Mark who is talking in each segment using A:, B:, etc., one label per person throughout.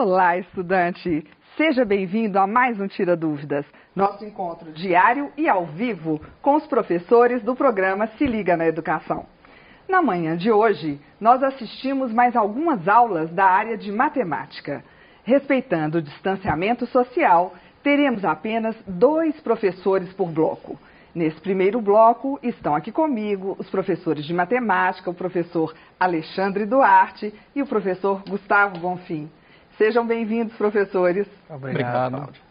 A: Olá, estudante! Seja bem-vindo a mais um Tira Dúvidas, nosso encontro diário e ao vivo com os professores do programa Se Liga na Educação. Na manhã de hoje, nós assistimos mais algumas aulas da área de matemática. Respeitando o distanciamento social, teremos apenas 2 professores por bloco. Nesse primeiro bloco, estão aqui comigo os professores de matemática, o professor Alexandre Duarte e o professor Gustavo Bonfim. Sejam bem-vindos, professores.
B: Obrigado, Cláudia.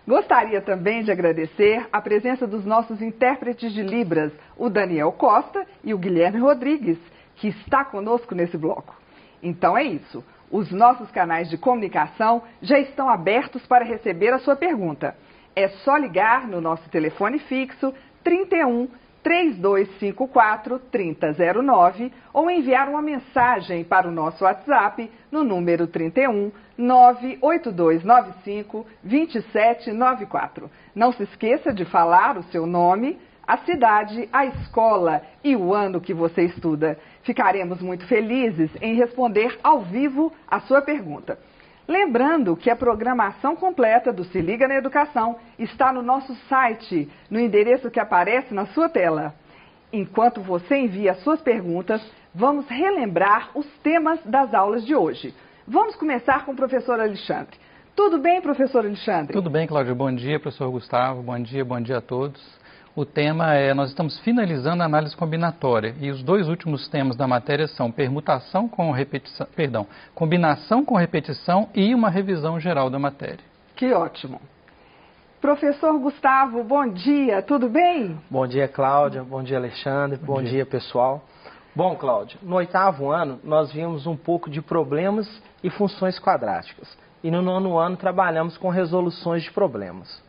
A: Gostaria também de agradecer a presença dos nossos intérpretes de Libras, o Daniel Costa e o Guilherme Rodrigues, que está conosco nesse bloco. Então é isso. Os nossos canais de comunicação já estão abertos para receber a sua pergunta. É só ligar no nosso telefone fixo 31 3254 3009 ou enviar uma mensagem para o nosso WhatsApp no número 31 98295 2794. Não se esqueça de falar o seu nome, a cidade, a escola e o ano que você estuda. Ficaremos muito felizes em responder ao vivo a sua pergunta. Lembrando que a programação completa do Se Liga na Educação está no nosso site, no endereço que aparece na sua tela. Enquanto você envia as suas perguntas, vamos relembrar os temas das aulas de hoje. Vamos começar com o professor Alexandre. Tudo bem, professor Alexandre?
B: Tudo bem, Cláudia. Bom dia, professor Gustavo. Bom dia a todos. O tema é, nós estamos finalizando a análise combinatória e os 2 últimos temas da matéria são combinação com repetição e uma revisão geral da matéria.
A: Que ótimo. Professor Gustavo, bom dia, tudo bem?
C: Bom dia, Cláudia. Bom dia, Alexandre. Bom dia, pessoal. Bom, Cláudia, no 8º ano nós vimos um pouco de problemas e funções quadráticas. E no 9º ano trabalhamos com resoluções de problemas.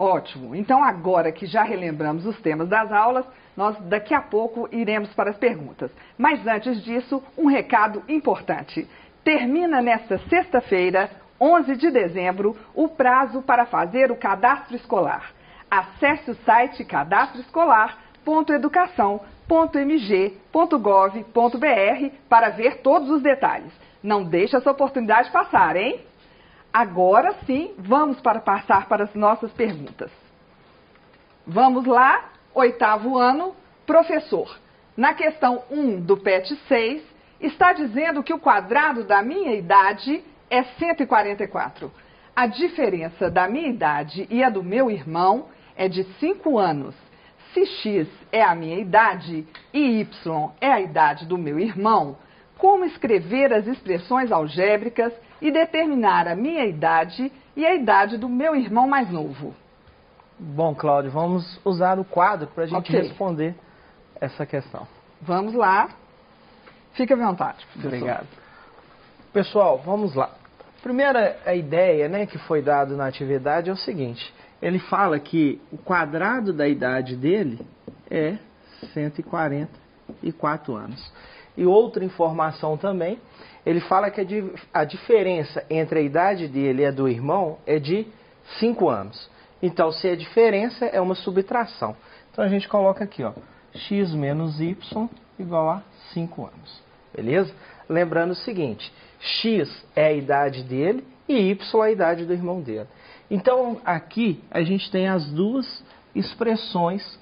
A: Ótimo. Então, agora que já relembramos os temas das aulas, nós daqui a pouco iremos para as perguntas. Mas antes disso, um recado importante. Termina nesta sexta-feira, 11 de dezembro, o prazo para fazer o cadastro escolar. Acesse o site cadastroescolar.educação.mg.gov.br para ver todos os detalhes. Não deixe essa oportunidade passar, hein? Agora sim, vamos passar para as nossas perguntas. Vamos lá, 8º ano, professor. Na questão 1 do PET 6, está dizendo que o quadrado da minha idade é 144. A diferença da minha idade e a do meu irmão é de 5 anos. Se X é a minha idade e Y é a idade do meu irmão, como escrever as expressões algébricas e determinar a minha idade e a idade do meu irmão mais novo?
C: Bom, Cláudio, vamos usar o quadro para a gente responder essa questão.
A: Vamos lá. Fique à vontade, professor.
C: Obrigado. Pessoal, vamos lá. Primeira a ideia, que foi dada na atividade é o seguinte. Ele fala que o quadrado da idade dele é 144 anos. E outra informação também, ele fala que a diferença entre a idade dele e a do irmão é de 5 anos. Então, se a diferença é uma subtração. Então, a gente coloca aqui, x menos y igual a 5 anos. Beleza? Lembrando o seguinte, x é a idade dele e y é a idade do irmão dele. Então, aqui a gente tem as 2 expressões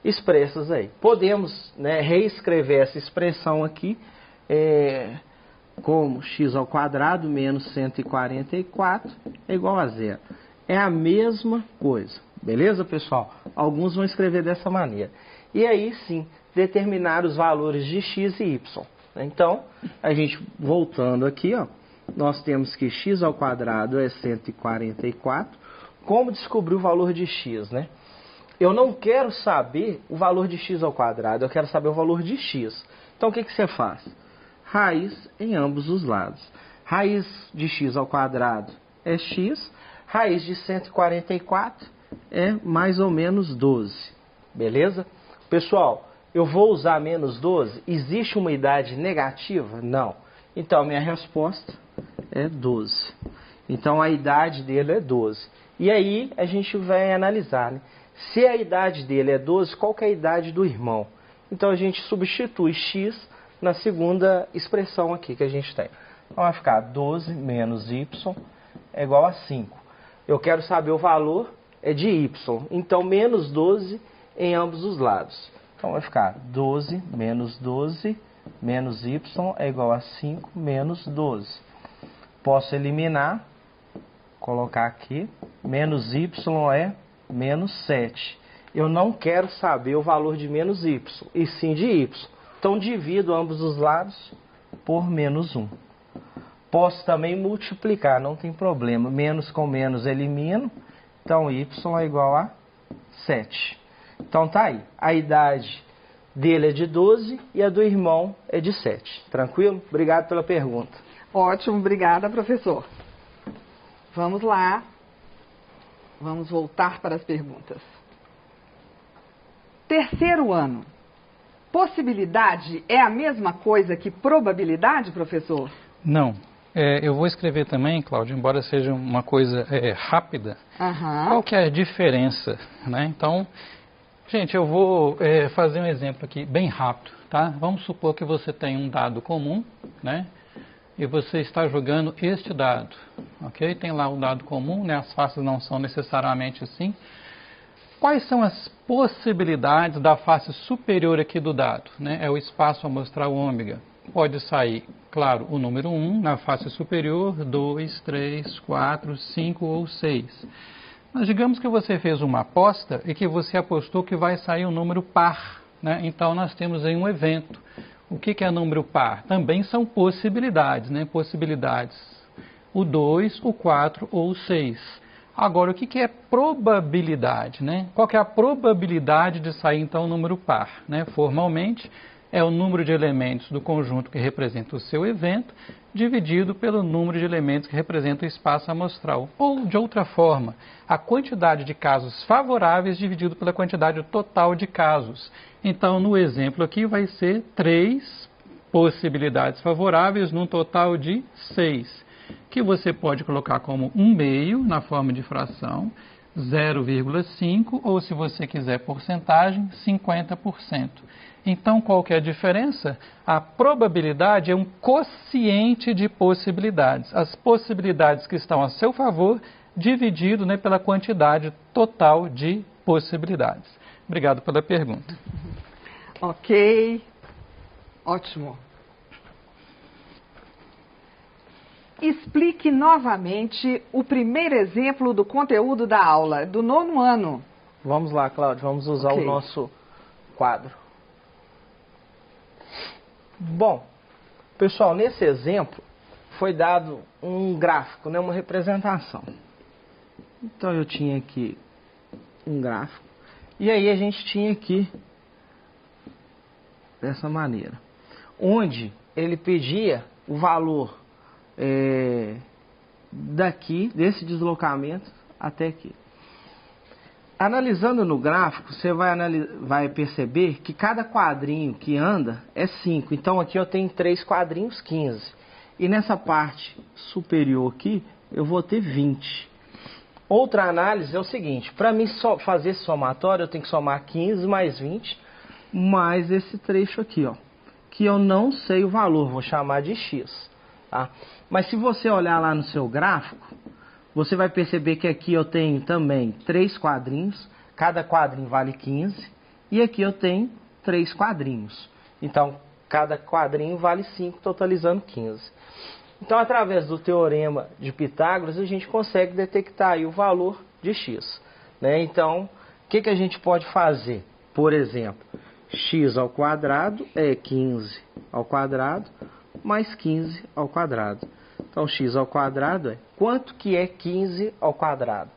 C: expressas aí. Podemos reescrever essa expressão aqui como x ao quadrado menos 144 é igual a 0. É a mesma coisa. Beleza, pessoal? Alguns vão escrever dessa maneira. E aí, sim, determinar os valores de x e y. Então, a gente voltando aqui, nós temos que x ao quadrado é 144. Como descobrir o valor de x, Eu não quero saber o valor de x ao quadrado, eu quero saber o valor de x. Então, o que você faz? Raiz em ambos os lados. Raiz de x ao quadrado é x, raiz de 144 é mais ou menos 12. Beleza? Pessoal, eu vou usar menos 12? Existe uma idade negativa? Não. Então, a minha resposta é 12. Então, a idade dele é 12. E aí, a gente vai analisar, Se a idade dele é 12, qual que é a idade do irmão? Então, a gente substitui x na segunda expressão aqui que a gente tem. Então vai ficar 12 menos y é igual a 5. Eu quero saber o valor de y, então menos 12 em ambos os lados. Então vai ficar 12 menos y é igual a 5 menos 12. Posso eliminar, colocar aqui, menos y é menos 7. Eu não quero saber o valor de menos y, e sim de y. Então divido ambos os lados por menos 1. Posso também multiplicar, não tem problema. Menos com menos elimino, então y é igual a 7. Então tá aí, a idade dele é de 12 e a do irmão é de 7. Tranquilo? Obrigado pela pergunta.
A: Ótimo, obrigada, professor. Vamos lá. Vamos voltar para as perguntas. Terceiro ano. Possibilidade é a mesma coisa que probabilidade, professor?
B: Não. Eu vou escrever também, Cláudio, embora seja uma coisa rápida. Qual que é a diferença, né? Então, gente, eu vou fazer um exemplo aqui bem rápido, tá? Vamos supor que você tem um dado comum, né? E você está jogando este dado, ok? Tem lá o dado comum, né? As faces não são necessariamente assim. Quais são as possibilidades da face superior aqui do dado, né? É o espaço amostral ômega. Pode sair, claro, o número 1 na face superior, 2, 3, 4, 5 ou 6. Mas digamos que você fez uma aposta e que você apostou que vai sair um número par, né? Então nós temos aí um evento. O que é número par? Também são possibilidades, né? Possibilidades. O 2, o 4 ou o 6. Agora, o que é probabilidade, né? Qual que é a probabilidade de sair, então, um número par, né? Formalmente, é o número de elementos do conjunto que representa o seu evento, dividido pelo número de elementos que representa o espaço amostral. Ou, de outra forma, a quantidade de casos favoráveis dividido pela quantidade total de casos. Então, no exemplo aqui, vai ser 3 possibilidades favoráveis num total de 6. Que você pode colocar como 1/2 na forma de fração, 0,5 ou, se você quiser porcentagem, 50%. Então, qual que é a diferença? A probabilidade é um quociente de possibilidades. As possibilidades que estão a seu favor, dividido, né, pela quantidade total de possibilidades. Obrigado pela pergunta.
A: Ok. Ótimo. Explique novamente o primeiro exemplo do conteúdo da aula, do 9º ano.
C: Vamos lá, Cláudio, vamos usar o nosso quadro. Bom, pessoal, nesse exemplo foi dado um gráfico, né, uma representação. Então eu tinha aqui um gráfico e aí a gente tinha aqui dessa maneira, onde ele pedia o valor daqui, desse deslocamento até aqui. Analisando no gráfico, você vai perceber que cada quadrinho que anda é 5. Então aqui eu tenho 3 quadrinhos, 15. E nessa parte superior aqui, eu vou ter 20. Outra análise é o seguinte, para mim fazer esse somatório, eu tenho que somar 15 mais 20, mais esse trecho aqui, ó, que eu não sei o valor, vou chamar de x. Tá? Mas se você olhar lá no seu gráfico, você vai perceber que aqui eu tenho também 3 quadrinhos, cada quadrinho vale 15, e aqui eu tenho 3 quadrinhos. Então, cada quadrinho vale 5, totalizando 15. Então, através do teorema de Pitágoras, a gente consegue detectar aí o valor de x. Né? Então, o que a gente pode fazer? Por exemplo, x ao quadrado é 15 ao quadrado mais 15 ao quadrado. Então, x ao quadrado é... Quanto que é 15 ao quadrado?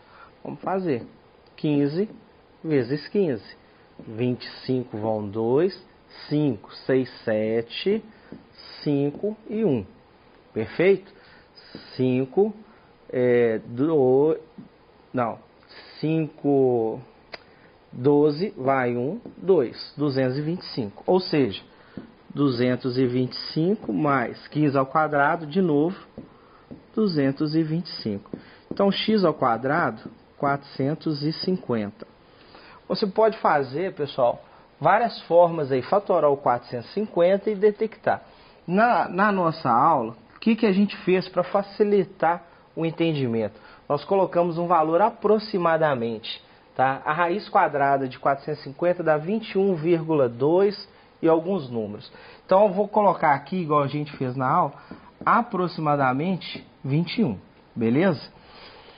C: Vamos fazer. 15 vezes 15. 25 vão 2, 5, 6, 7, 5 e 1. Perfeito? 5, 12, vai 1, 2. 225. Ou seja, 225 mais 15 ao quadrado, de novo, 225. Então, x ao quadrado, 450. Você pode fazer, pessoal, várias formas aí, fatorar o 450 e detectar. Na nossa aula, que a gente fez para facilitar o entendimento? Nós colocamos um valor aproximadamente, tá? A raiz quadrada de 450 dá 21,2 e alguns números. Então eu vou colocar aqui, igual a gente fez na aula, aproximadamente 21, beleza?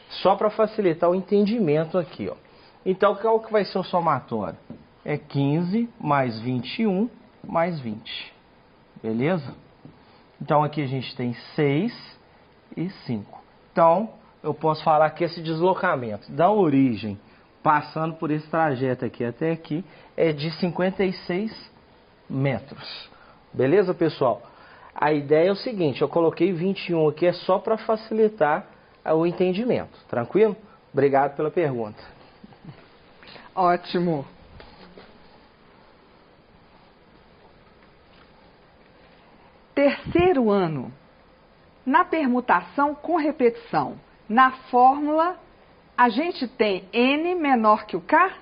C: Só para facilitar o entendimento aqui, ó. Então qual que vai ser o somatório? É 15 mais 21 mais 20, beleza? Então aqui a gente tem 6 e 5. Então eu posso falar que esse deslocamento da origem, passando por esse trajeto aqui até aqui, é de 56 metros. Beleza, pessoal? A ideia é o seguinte, eu coloquei 21 aqui, é só para facilitar o entendimento. Tranquilo? Obrigado pela pergunta.
A: Ótimo. Terceiro ano. Na permutação com repetição, na fórmula, a gente tem N menor que o K?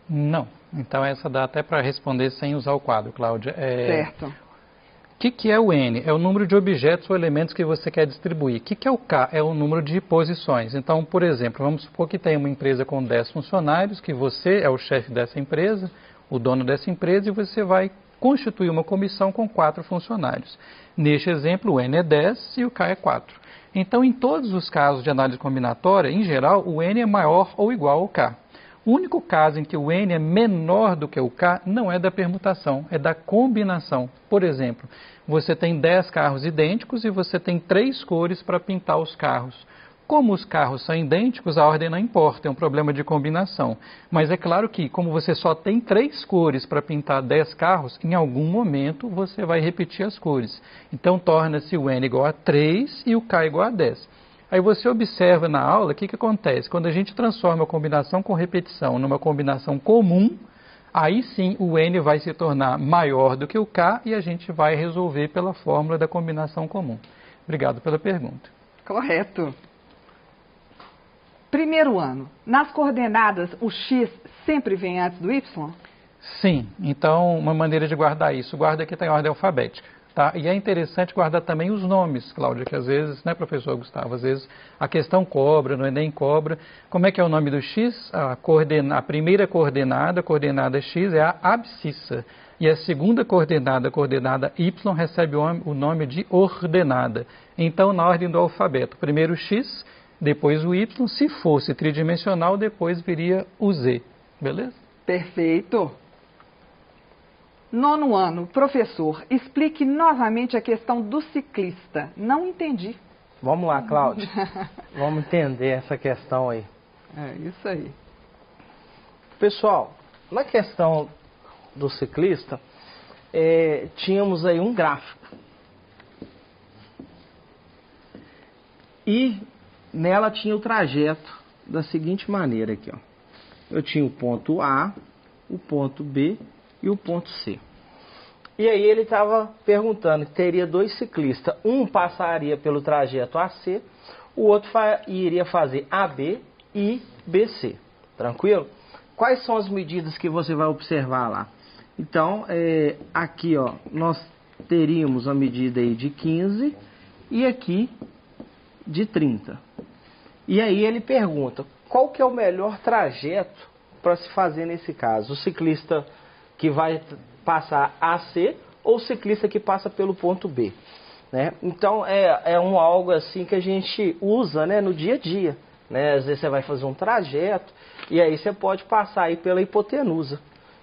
B: Não. Então essa dá até para responder sem usar o quadro, Cláudia.
A: Certo.
B: O que é o N? É o número de objetos ou elementos que você quer distribuir. O que é o K? É o número de posições. Então, por exemplo, vamos supor que tem uma empresa com 10 funcionários, que você é o chefe dessa empresa, o dono dessa empresa, e você vai constituir uma comissão com 4 funcionários. Neste exemplo, o N é 10 e o K é 4. Então, em todos os casos de análise combinatória, em geral, o N é maior ou igual ao K. O único caso em que o N é menor do que o K não é da permutação, é da combinação. Por exemplo, você tem 10 carros idênticos e você tem 3 cores para pintar os carros. Como os carros são idênticos, a ordem não importa, é um problema de combinação. Mas é claro que, como você só tem 3 cores para pintar 10 carros, em algum momento você vai repetir as cores. Então torna-se o N igual a 3 e o K igual a 10. Aí você observa na aula o que acontece. Quando a gente transforma a combinação com repetição numa combinação comum, aí sim o N vai se tornar maior do que o K e a gente vai resolver pela fórmula da combinação comum. Obrigado pela pergunta.
A: Correto. Primeiro ano. Nas coordenadas, o X sempre vem antes do Y?
B: Sim. Então, uma maneira de guardar isso. Guarda que está em ordem alfabética. Tá? E é interessante guardar também os nomes, Cláudia, que às vezes, né, professor Gustavo, às vezes a questão cobra, no Enem cobra. Como é que é o nome do X? A primeira coordenada, a coordenada X, é a abscissa. E a segunda coordenada, a coordenada Y, recebe o nome de ordenada. Então, na ordem do alfabeto, primeiro o X, depois o Y. Se fosse tridimensional, depois viria o Z. Beleza?
A: Perfeito. Nono ano, professor, explique novamente a questão do ciclista. Não entendi.
C: Vamos lá, Cláudia. Vamos entender essa questão aí.
A: É isso aí.
C: Pessoal, na questão do ciclista, tínhamos aí um gráfico. E nela tinha o trajeto da seguinte maneira aqui, ó. Eu tinha o ponto A, o ponto B e o ponto C. E aí ele estava perguntando que teria 2 ciclistas. Um passaria pelo trajeto AC, o outro iria fazer AB e BC. Tranquilo? Quais são as medidas que você vai observar lá? Então, aqui ó, nós teríamos a medida aí de 15 e aqui de 30. E aí ele pergunta, qual que é o melhor trajeto para se fazer nesse caso? O ciclista que vai passar AC ou o ciclista que passa pelo ponto B, né? Então algo assim que a gente usa, né, no dia a dia, né? Às vezes você vai fazer um trajeto e aí você pode passar aí pela hipotenusa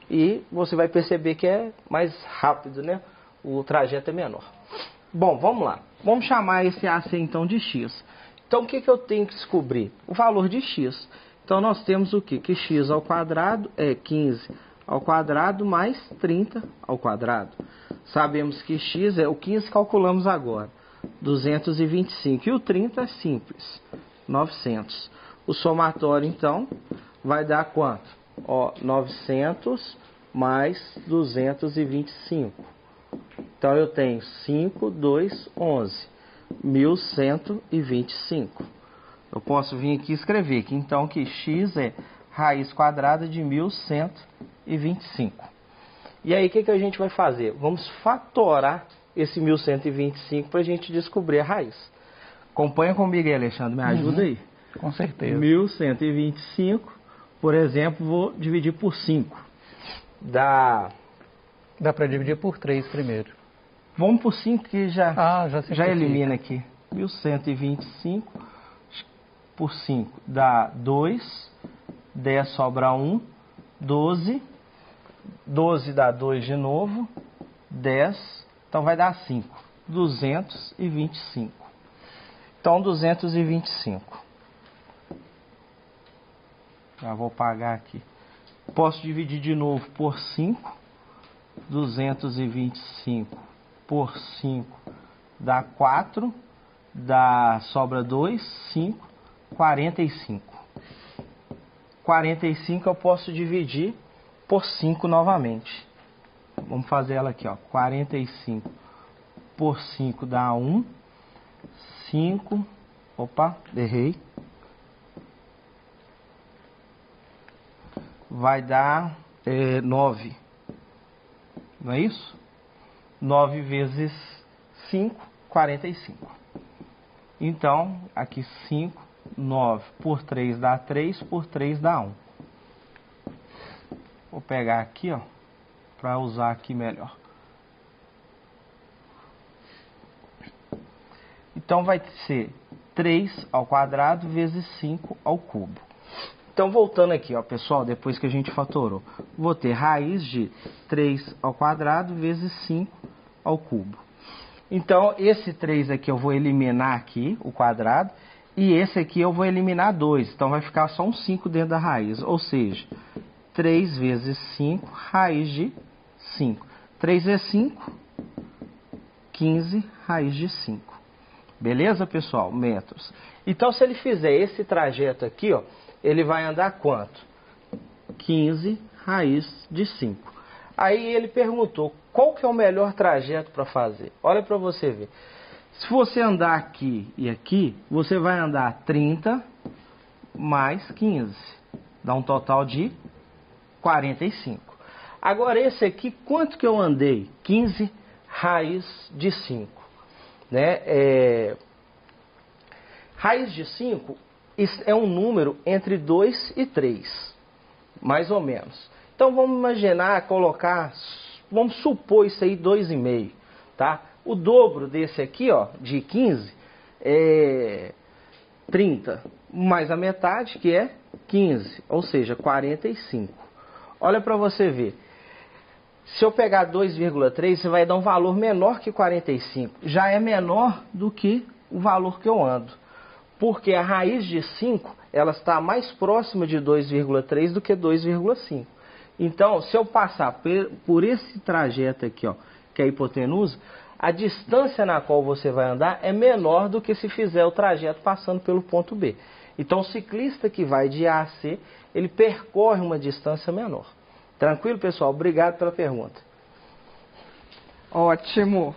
C: e você vai perceber que é mais rápido, né? O trajeto é menor. Bom, vamos lá. Vamos chamar esse AC então de X. Então o que eu tenho que descobrir? O valor de X. Então nós temos o quê? Que X ao quadrado é 15 ao quadrado mais 30 ao quadrado. Sabemos que X é o 15, calculamos agora, 225. E o 30 é simples, 900. O somatório, então, vai dar quanto? Ó, 900 mais 225. Então, eu tenho 5, 2, 11. 1125. Eu posso vir aqui e escrever que então que X é raiz quadrada de 1125. E aí o que a gente vai fazer? Vamos fatorar esse 1125 para a gente descobrir a raiz. Acompanha comigo aí, Alexandre, me ajuda aí.
B: Com certeza.
C: 1125, por exemplo, vou dividir por 5. Dá
B: para dividir por 3 primeiro.
C: Vamos por 5 que já elimina aqui. 1125 por 5 dá 2, 10 sobra 1, 12, 12 dá 2 de novo, 10, então vai dar 5, 225. Então 225. Já vou pagar aqui. Posso dividir de novo por 5, 225 por 5 dá 4, sobra 2, 5, 45. 45 eu posso dividir por 5 novamente. Vamos fazer ela aqui, ó. 45 por 5 dá 1, 5, opa, errei. Vai dar 9, não é isso? 9 vezes 5, 45. Então, aqui 5, 9 por 3 dá 3, por 3 dá 1. Vou pegar aqui, ó, para usar aqui melhor. Então, vai ser 3 ao quadrado vezes 5 ao cubo. Então, voltando aqui, ó, pessoal, depois que a gente fatorou, vou ter raiz de 3 ao quadrado vezes 5 ao cubo. Então, esse 3 aqui eu vou eliminar aqui, o quadrado, e esse aqui eu vou eliminar 2. Então, vai ficar só um 5 dentro da raiz, ou seja, 3 vezes 5, raiz de 5. 3 vezes 5, 15, raiz de 5. Beleza, pessoal? Metros. Então, se ele fizer esse trajeto aqui, ó, ele vai andar quanto? 15 raiz de 5. Aí ele perguntou, qual que é o melhor trajeto para fazer? Olha para você ver. Se você andar aqui e aqui, você vai andar 30 mais 15. Dá um total de 45. Agora esse aqui, quanto que eu andei? 15 raiz de 5. Né? Raiz de 5 é um número entre 2 e 3, mais ou menos. Então vamos imaginar, vamos supor isso aí 2,5, tá? O dobro desse aqui, ó, de 15 é 30, mais a metade que é 15, ou seja, 45. Olha para você ver. Se eu pegar 2,3, você vai dar um valor menor que 45. Já é menor do que o valor que eu ando. Porque a raiz de 5, ela está mais próxima de 2,3 do que 2,5. Então, se eu passar por esse trajeto aqui, ó, que é a hipotenusa, a distância na qual você vai andar é menor do que se fizer o trajeto passando pelo ponto B. Então, o ciclista que vai de A a C, ele percorre uma distância menor. Tranquilo, pessoal? Obrigado pela pergunta.
A: Ótimo.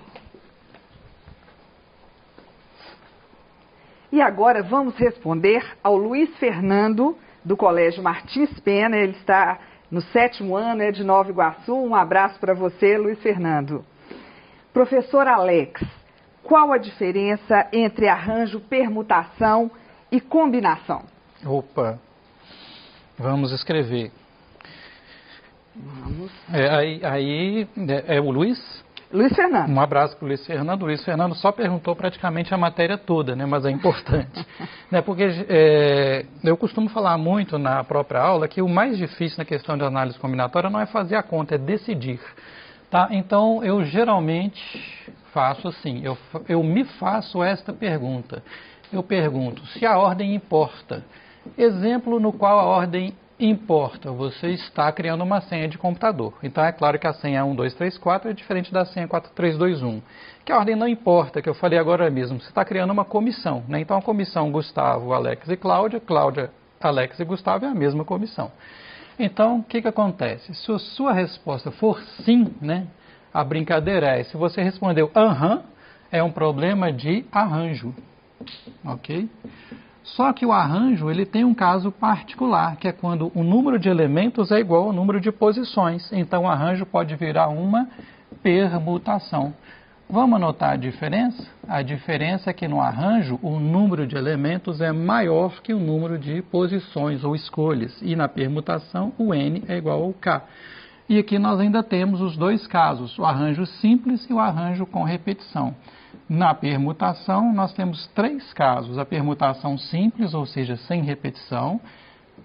A: E agora vamos responder ao Luiz Fernando, do Colégio Martins Pena. Ele está no 7º ano, é de Nova Iguaçu. Um abraço para você, Luiz Fernando. Professor Alex, qual a diferença entre arranjo, permutação e combinação?
B: Opa, vamos escrever.
A: Vamos.
B: É o Luiz?
A: Luiz Fernando.
B: Um abraço para o Luiz Fernando. O Luiz Fernando só perguntou praticamente a matéria toda, né? Mas é importante. Né? Porque eu costumo falar muito na própria aula que o mais difícil na questão de análise combinatória não é fazer a conta, é decidir. Tá? Então, eu geralmente faço assim, eu me faço esta pergunta. Eu pergunto se a ordem importa. Exemplo no qual a ordem importa, você está criando uma senha de computador. Então é claro que a senha 1234 é diferente da senha 4321. Que a ordem não importa, que eu falei agora mesmo. Você está criando uma comissão, né? Então a comissão Gustavo, Alex e Cláudia, Cláudia, Alex e Gustavo é a mesma comissão. Então o que acontece? Se a sua resposta for sim, né? A brincadeira é, se você respondeu aham, é um problema de arranjo. Ok? Só que o arranjo ele tem um caso particular, que é quando o número de elementos é igual ao número de posições. Então o arranjo pode virar uma permutação. Vamos anotar a diferença? A diferença é que no arranjo o número de elementos é maior que o número de posições ou escolhas. E na permutação o N é igual ao K. E aqui nós ainda temos os dois casos, o arranjo simples e o arranjo com repetição. Na permutação nós temos três casos, a permutação simples, ou seja, sem repetição,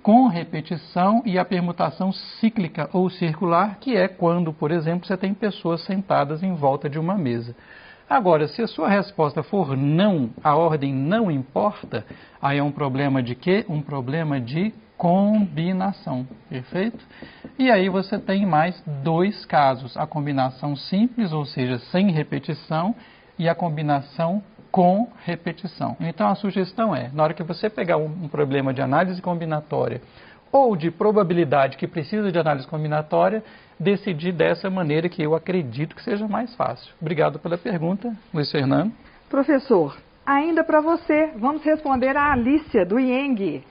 B: com repetição e a permutação cíclica ou circular, que é quando, por exemplo, você tem pessoas sentadas em volta de uma mesa. Agora, se a sua resposta for não, a ordem não importa, aí é um problema de quê? Um problema de combinação, perfeito? E aí você tem mais dois casos, a combinação simples, ou seja, sem repetição, e a combinação com repetição. Então a sugestão é, na hora que você pegar um problema de análise combinatória ou de probabilidade que precisa de análise combinatória, decidir dessa maneira que eu acredito que seja mais fácil. Obrigado pela pergunta, Luiz Fernando.
A: Professor, ainda para você, vamos responder a Alicia do IENG.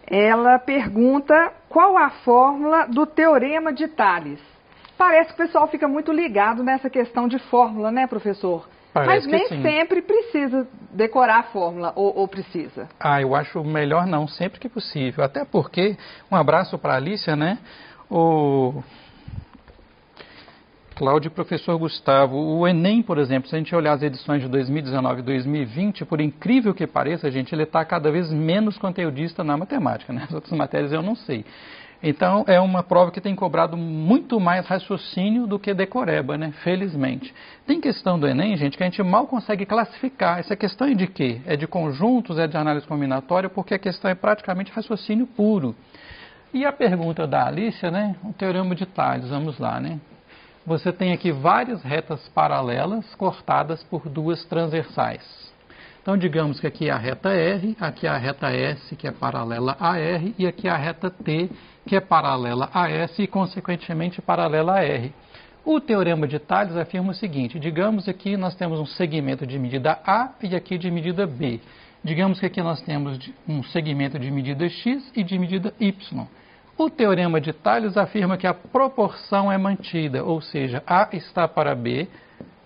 A: Ela pergunta qual a fórmula do Teorema de Tales. Parece que o pessoal fica muito ligado nessa questão de fórmula, né, professor? Mas nem sempre precisa decorar a fórmula, ou precisa?
B: Eu acho melhor não, sempre que possível. Até porque, um abraço para a Alicia, né? O Cláudio e o professor Gustavo. O Enem, por exemplo, se a gente olhar as edições de 2019 e 2020, por incrível que pareça, gente, ele está cada vez menos conteudista na matemática, né? As outras matérias eu não sei. Então, é uma prova que tem cobrado muito mais raciocínio do que decoreba, né? Felizmente. Tem questão do Enem, gente, que a gente mal consegue classificar. Essa questão é de quê? É de conjuntos, é de análise combinatória, porque a questão é praticamente raciocínio puro. E a pergunta da Alicia, né? O Teorema de Tales, vamos lá, né? Você tem aqui várias retas paralelas cortadas por duas transversais. Então, digamos que aqui é a reta R, aqui é a reta S, que é paralela a R, e aqui é a reta T, que é paralela a S e, consequentemente, paralela a R. O Teorema de Tales afirma o seguinte, digamos aqui nós temos um segmento de medida A e aqui de medida B. Digamos que aqui nós temos um segmento de medida X e de medida Y. O Teorema de Tales afirma que a proporção é mantida, ou seja, A está para B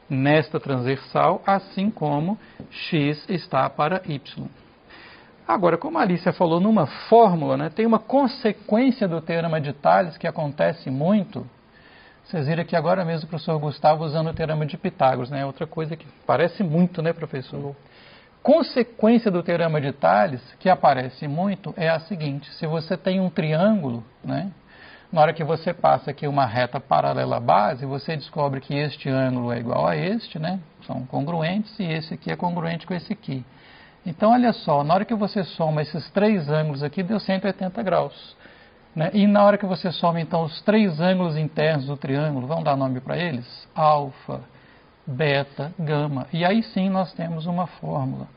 B: nesta transversal, assim como X está para Y. Agora, como a Alicia falou numa fórmula, né, tem uma consequência do Teorema de Tales que acontece muito. Vocês viram aqui agora mesmo o professor Gustavo usando o Teorema de Pitágoras, né? Outra coisa que parece muito, né, professor? Consequência do Teorema de Tales, que aparece muito, é a seguinte. Se você tem um triângulo, né, na hora que você passa aqui uma reta paralela à base, você descobre que este ângulo é igual a este, né? São congruentes, e esse aqui é congruente com esse aqui. Então, olha só, na hora que você soma esses três ângulos aqui, deu 180 graus. Né? E na hora que você soma, então, os três ângulos internos do triângulo, vamos dar nome para eles? Alfa, beta, gama. E aí sim nós temos uma fórmula.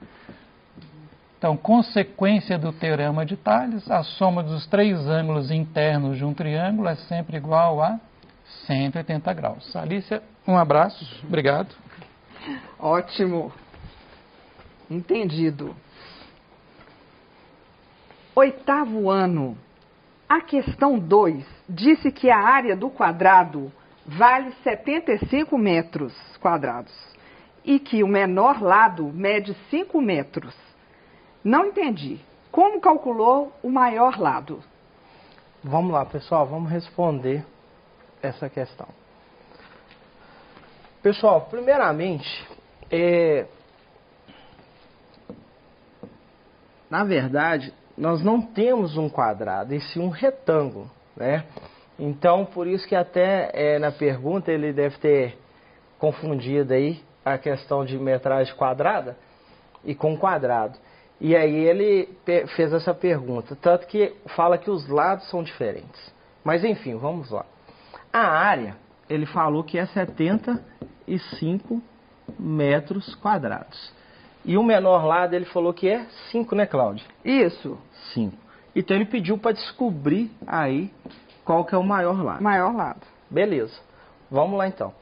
B: Então, consequência do Teorema de Tales, a soma dos três ângulos internos de um triângulo é sempre igual a 180 graus. Alicia, um abraço, obrigado.
A: Ótimo. Entendido. Oitavo ano. A questão 2 disse que a área do quadrado vale 75 metros quadrados e que o menor lado mede 5 metros. Não entendi. Como calculou o maior lado?
C: Vamos lá, pessoal, vamos responder essa questão. Pessoal, primeiramente, na verdade, nós não temos um quadrado, e sim um retângulo, né? Então, por isso que até na pergunta ele deve ter confundido aí a questão de metragem quadrada e com quadrado. E aí ele fez essa pergunta, tanto que fala que os lados são diferentes. Mas enfim, vamos lá. A área, ele falou que é 75 metros quadrados. E o menor lado ele falou que é 5, né, Cláudia?
A: Isso.
C: 5. Então ele pediu para descobrir aí qual que é o maior lado.
A: Maior lado.
C: Beleza. Vamos lá então.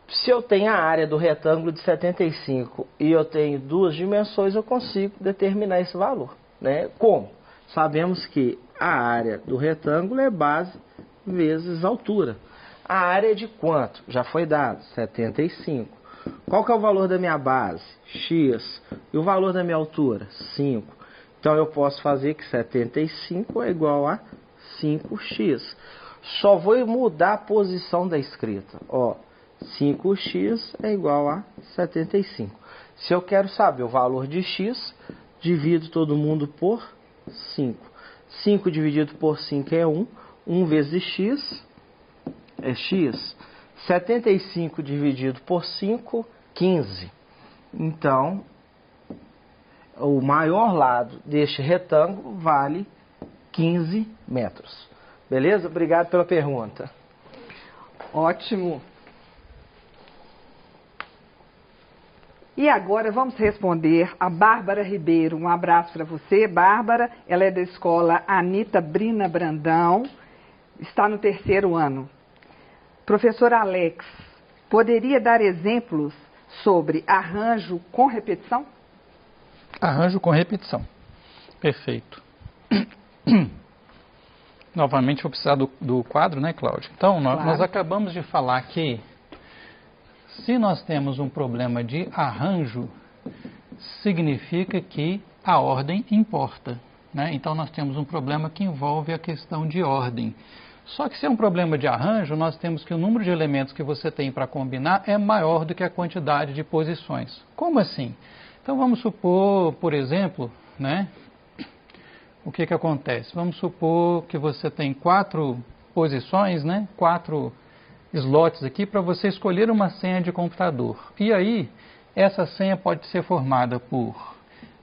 C: Se eu tenho a área do retângulo de 75 e eu tenho duas dimensões, eu consigo determinar esse valor, né? Como? Sabemos que a área do retângulo é base vezes altura. a área é de quanto? Já foi dado, 75. Qual que é o valor da minha base? X. E o valor da minha altura? 5. Então, eu posso fazer que 75 é igual a 5x. Só vou mudar a posição da escrita. Ó, 5x é igual a 75. Se eu quero saber o valor de x, divido todo mundo por 5. 5 dividido por 5 é 1. 1 vezes x é x. 75 dividido por 5, 15. Então, o maior lado deste retângulo vale 15 metros. Beleza? Obrigado pela pergunta.
A: Ótimo. E agora vamos responder a Bárbara Ribeiro. Um abraço para você, Bárbara. Ela é da escola Anita Brina Brandão. Está no 3º ano. Professor Alex, poderia dar exemplos sobre arranjo com repetição?
B: Arranjo com repetição. Perfeito. Novamente vou precisar do quadro, né, Cláudia? Então, nós acabamos de falar que se nós temos um problema de arranjo, significa que a ordem importa, né? Então, nós temos um problema que envolve a questão de ordem. Só que se é um problema de arranjo, nós temos que o número de elementos que você tem para combinar é maior do que a quantidade de posições. Como assim? Então vamos supor, por exemplo, né, o que acontece? Vamos supor que você tem 4 posições, né, 4 slots aqui para você escolher uma senha de computador. E aí, essa senha pode ser formada por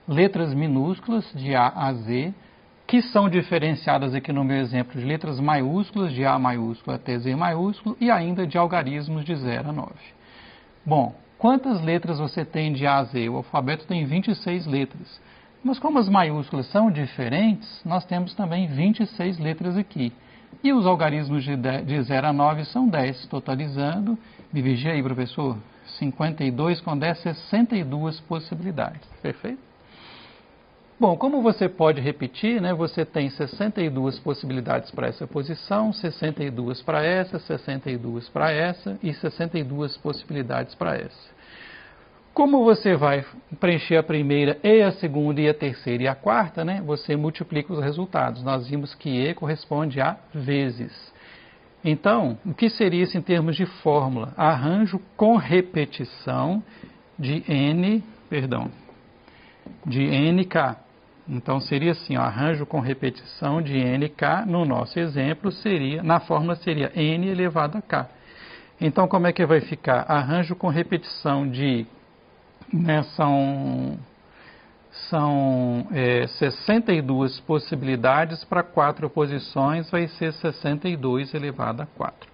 B: letras minúsculas de A a Z, que são diferenciadas aqui no meu exemplo de letras maiúsculas, de A maiúsculo até Z maiúsculo, e ainda de algarismos de 0 a 9. Bom, quantas letras você tem de A a Z? O alfabeto tem 26 letras. Mas como as maiúsculas são diferentes, nós temos também 26 letras aqui. E os algarismos de 0 a 9 são 10, totalizando, me vigia aí, professor, 52 com 10, 62 possibilidades. Perfeito? Bom, como você pode repetir, né, você tem 62 possibilidades para essa posição, 62 para essa, 62 para essa e 62 possibilidades para essa. Como você vai preencher a primeira e a segunda e a terceira e a quarta, né, você multiplica os resultados. Nós vimos que E corresponde a vezes. Então, o que seria isso em termos de fórmula? Arranjo com repetição de NK. Então, seria assim, ó, arranjo com repetição de NK, no nosso exemplo, na fórmula seria N elevado a K. Então, como é que vai ficar? Arranjo com repetição de, né, são 62 possibilidades para 4 posições, vai ser 62 elevado a 4.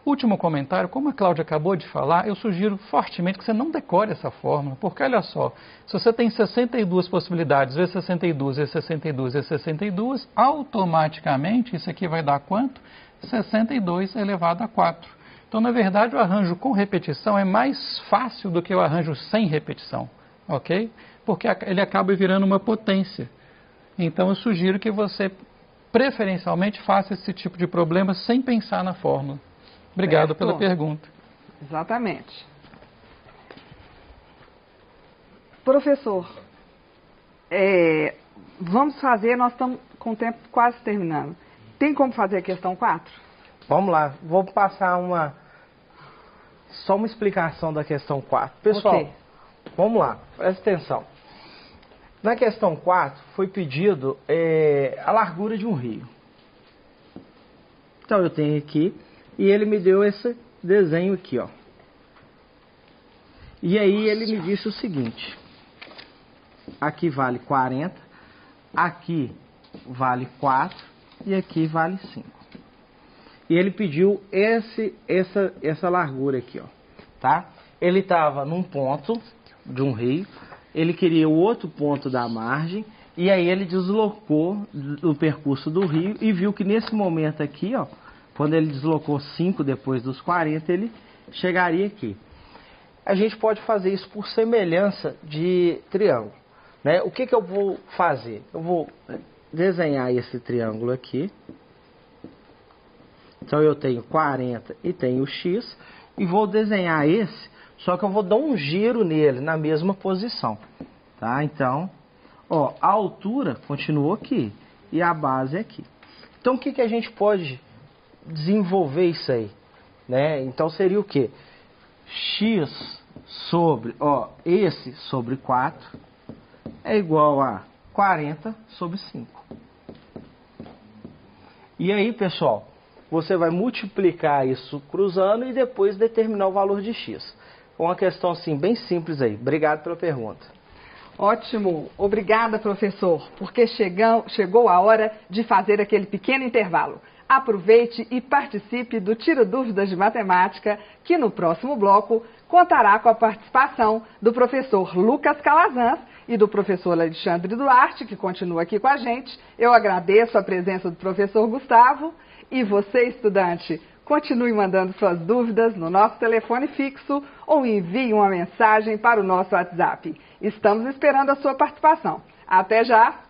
B: Último comentário, como a Cláudia acabou de falar, eu sugiro fortemente que você não decore essa fórmula, porque olha só, se você tem 62 possibilidades, vezes 62, vezes 62, vezes 62, automaticamente isso aqui vai dar quanto? 62 elevado a 4. Então, na verdade, o arranjo com repetição é mais fácil do que o arranjo sem repetição, ok? Porque ele acaba virando uma potência. Então, eu sugiro que você, preferencialmente, faça esse tipo de problema sem pensar na fórmula. Obrigado pela pergunta.
A: Exatamente. Professor, vamos fazer, nós estamos com o tempo quase terminando. Tem como fazer a questão 4?
C: Vamos lá, vou passar só uma explicação da questão 4. Pessoal, Vamos lá, presta atenção. Na questão 4 foi pedido a largura de um rio. Então eu tenho aqui, e ele me deu esse desenho aqui, ó. E aí ele me disse o seguinte: aqui vale 40, aqui vale 4 e aqui vale 5. E ele pediu essa largura aqui, ó, tá? Ele estava num ponto de um rio, ele queria o outro ponto da margem, e aí ele deslocou o percurso do rio e viu que nesse momento aqui, ó, quando ele deslocou 5 depois dos 40, ele chegaria aqui. A gente pode fazer isso por semelhança de triângulo, né? O que eu vou fazer? Eu vou desenhar esse triângulo aqui. Então eu tenho 40 e tenho x, e vou desenhar esse, só que eu vou dar um giro nele, na mesma posição. Tá? Então, ó, a altura continuou aqui, e a base é aqui. Então o que a gente pode desenvolver isso aí? Né? Então seria o quê? X sobre, ó, esse sobre 4 é igual a 40 sobre 5. E aí, pessoal, você vai multiplicar isso cruzando e depois determinar o valor de x. Uma questão assim bem simples aí. Obrigado pela pergunta.
A: Ótimo. Obrigada, professor, porque chegou a hora de fazer aquele pequeno intervalo. Aproveite e participe do Tira Dúvidas de Matemática, que no próximo bloco contará com a participação do professor Lucas Calazans e do professor Alexandre Duarte, que continua aqui com a gente. Eu agradeço a presença do professor Gustavo. E você, estudante, continue mandando suas dúvidas no nosso telefone fixo ou envie uma mensagem para o nosso WhatsApp. Estamos esperando a sua participação. Até já!